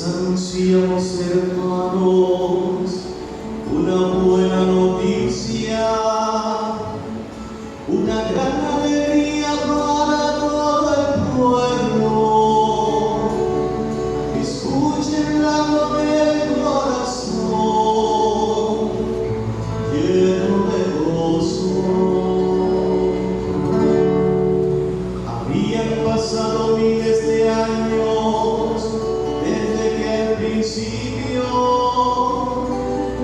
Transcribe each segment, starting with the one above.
anunciamos, hermanos, una buena noticia, una gran alegría para todo el pueblo. Escuchen la voz del corazón, lleno de gozo. Habían pasado miles de años desde que al principio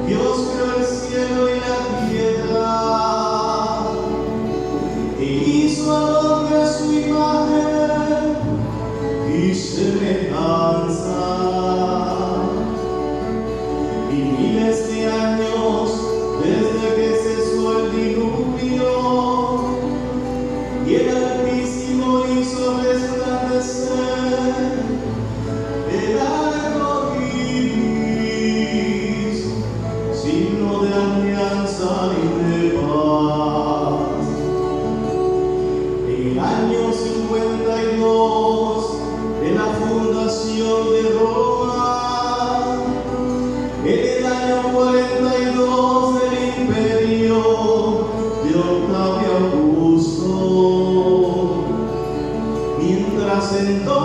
Dios creó el cielo y la tierra e hizo al hombre a su imagen y semejanza. Y miles de años desde que cesó el diluvio y el Altísimo hizo resplandecer el arco iris, signo de alianza y de paz. En el año 52 de la fundación de Roma, en el año 42 del imperio de Octavio Augusto, mientras entonces